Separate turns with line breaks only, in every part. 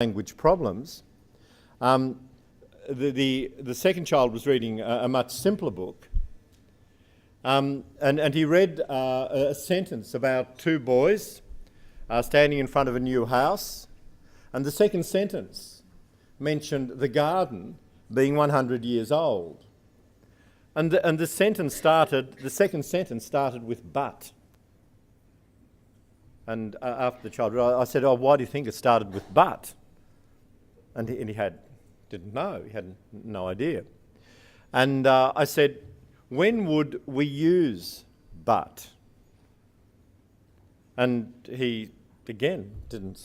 language problems. The second child was reading a much simpler book, and he read a sentence about two boys standing in front of a new house, and the second sentence mentioned the garden being 100 years old. And the second sentence started with "but." And after the child, I said, "Oh, why do you think it started with but?" And he didn't know. He had no idea. And I said, "When would we use but?" And he, again, didn't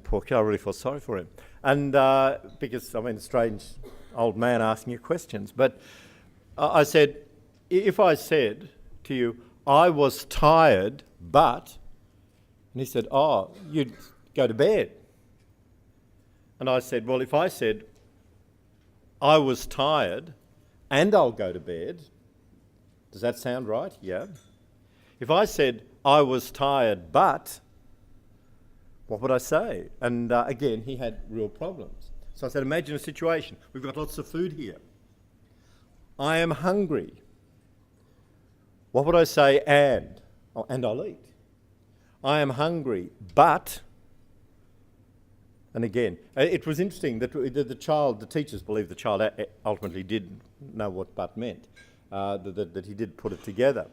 poor kid, I really felt sorry for him. And because, a strange old man asking you questions. But I said, if I said to you, "I was tired, but," and he said, "Oh, you'd go to bed." And I said, well, if I said, "I was tired and I'll go to bed," does that sound right? Yeah. If I said, "I was tired, but," what would I say? And again, he had real problems. So I said, imagine a situation. We've got lots of food here. I am hungry. What would I say? And I'll eat. I am hungry, but... And again, it was interesting that the teachers believed the child ultimately did know what "but" meant, that he did put it together.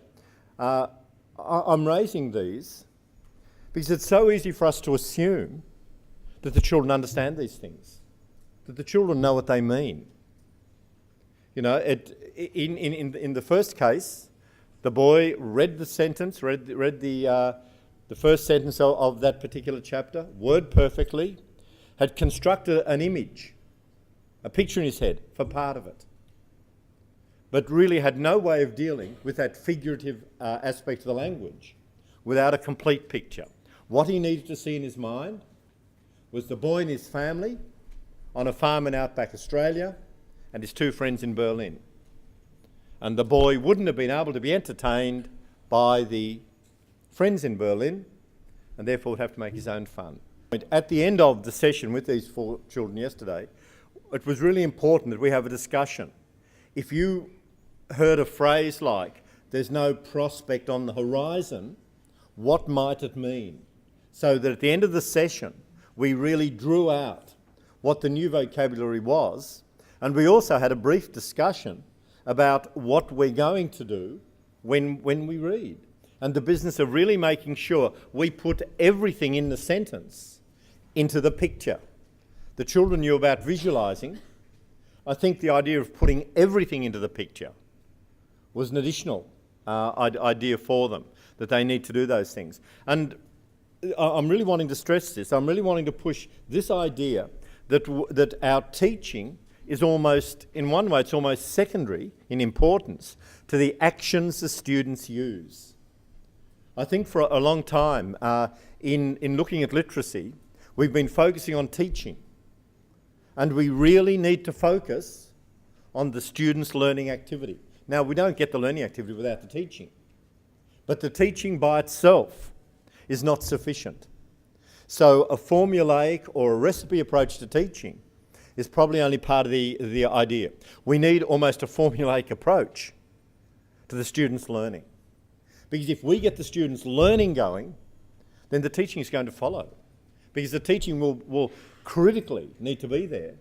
I'm raising these because it's so easy for us to assume that the children understand these things, that the children know what they mean. You know, in the first case, the boy read the sentence, read the first sentence of that particular chapter, word perfectly, had constructed an image, a picture in his head for part of it, but really had no way of dealing with that figurative aspect of the language without a complete picture. What he needed to see in his mind was the boy and his family on a farm in outback Australia and his two friends in Berlin. And the boy wouldn't have been able to be entertained by the friends in Berlin and therefore would have to make his own fun. At the end of the session with these four children yesterday, it was really important that we have a discussion. If you heard a phrase like, "there's no prospect on the horizon," what might it mean? So that at the end of the session, we really drew out what the new vocabulary was, and we also had a brief discussion about what we're going to do when we read. And the business of really making sure we put everything in the sentence into the picture. The children knew about visualising. I think the idea of putting everything into the picture was an additional idea for them, that they need to do those things. And I'm really wanting to stress this. I'm really wanting to push this idea that our teaching is almost, in one way, it's almost secondary in importance to the actions the students use. I think for a long time, in looking at literacy, we've been focusing on teaching, and we really need to focus on the students' learning activity. Now, we don't get the learning activity without the teaching, but the teaching by itself is not sufficient. So a formulaic or a recipe approach to teaching is probably only part of the idea. We need almost a formulaic approach to the students' learning. Because if we get the students' learning going, then the teaching is going to follow. Because the teaching will critically need to be there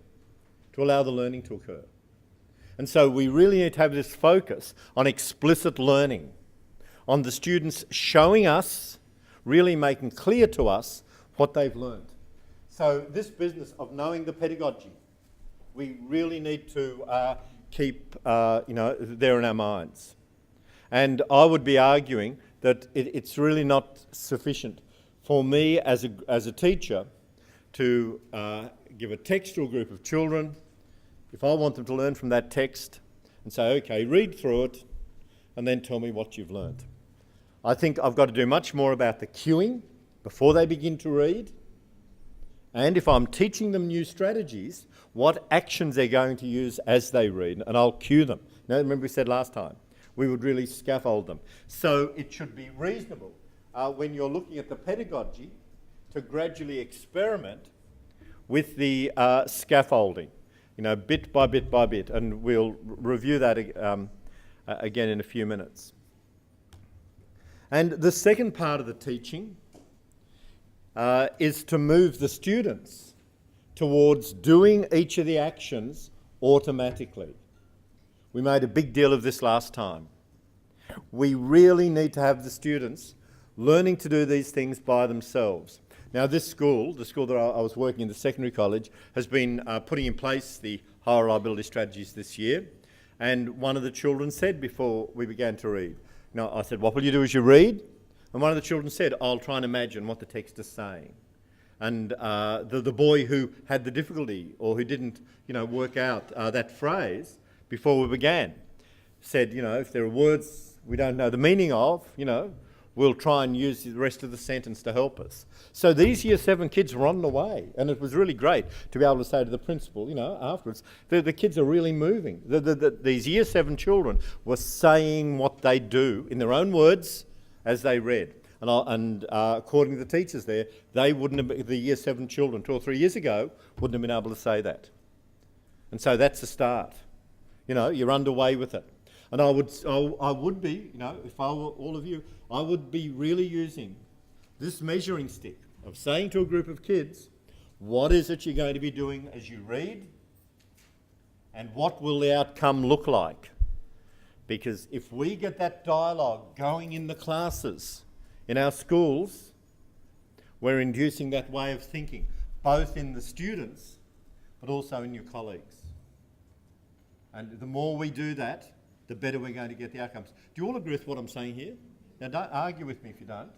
to allow the learning to occur. And so we really need to have this focus on explicit learning, on the students showing us, really making clear to us what they've learned. So this business of knowing the pedagogy, we really need to keep there in our minds. And I would be arguing that it's really not sufficient for me as a teacher to give a text to a group of children, if I want them to learn from that text, and say, okay, read through it, and then tell me what you've learned. I think I've got to do much more about the cueing before they begin to read, and if I'm teaching them new strategies, what actions they're going to use as they read, and I'll cue them. Now, remember we said last time, we would really scaffold them. So it should be reasonable when you're looking at the pedagogy to gradually experiment with the scaffolding, bit by bit by bit, and we'll review that again in a few minutes. And the second part of the teaching is to move the students towards doing each of the actions automatically. We made a big deal of this last time. We really need to have the students learning to do these things by themselves. Now this school, the school that I was working in, the secondary college, has been putting in place the high reliability strategies this year. And one of the children said before we began to read, I said, what will you do as you read? And one of the children said, I'll try and imagine what the text is saying. And the boy who had the difficulty or who didn't, work out that phrase before we began said, if there are words we don't know the meaning of, we'll try and use the rest of the sentence to help us. So these Year 7 kids were on the way, and it was really great to be able to say to the principal, afterwards, the kids are really moving. These Year 7 children were saying what they do in their own words as they read. And according to the teachers there, they wouldn't have been, the Year 7 children 2 or 3 years ago wouldn't have been able to say that. And so that's a start. You're underway with it. And I would be, if I were all of you, I would be really using this measuring stick of saying to a group of kids, what is it you're going to be doing as you read? And what will the outcome look like? Because if we get that dialogue going in the classes, in our schools, we're inducing that way of thinking, both in the students, but also in your colleagues. And the more we do that, the better we're going to get the outcomes. Do you all agree with what I'm saying here? Now, don't argue with me if you don't.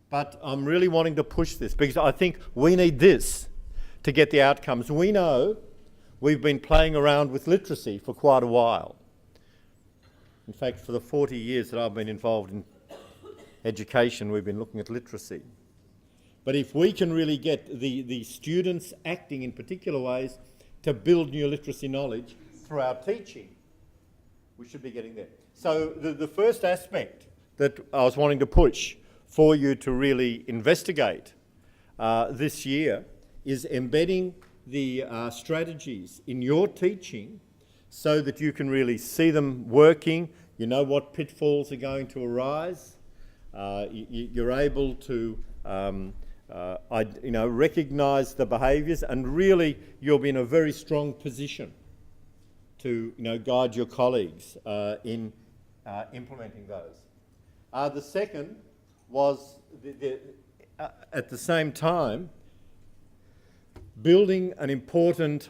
But I'm really wanting to push this because I think we need this to get the outcomes. We know we've been playing around with literacy for quite a while. In fact, for the 40 years that I've been involved in education, we've been looking at literacy. But if we can really get the students acting in particular ways to build new literacy knowledge through our teaching, we should be getting there. So the first aspect that I was wanting to push for you to really investigate this year is embedding the strategies in your teaching so that you can really see them working, you know what pitfalls are going to arise, you're able to recognise the behaviours, and really you'll be in a very strong position to guide your colleagues in implementing those. The second was at the same time building an important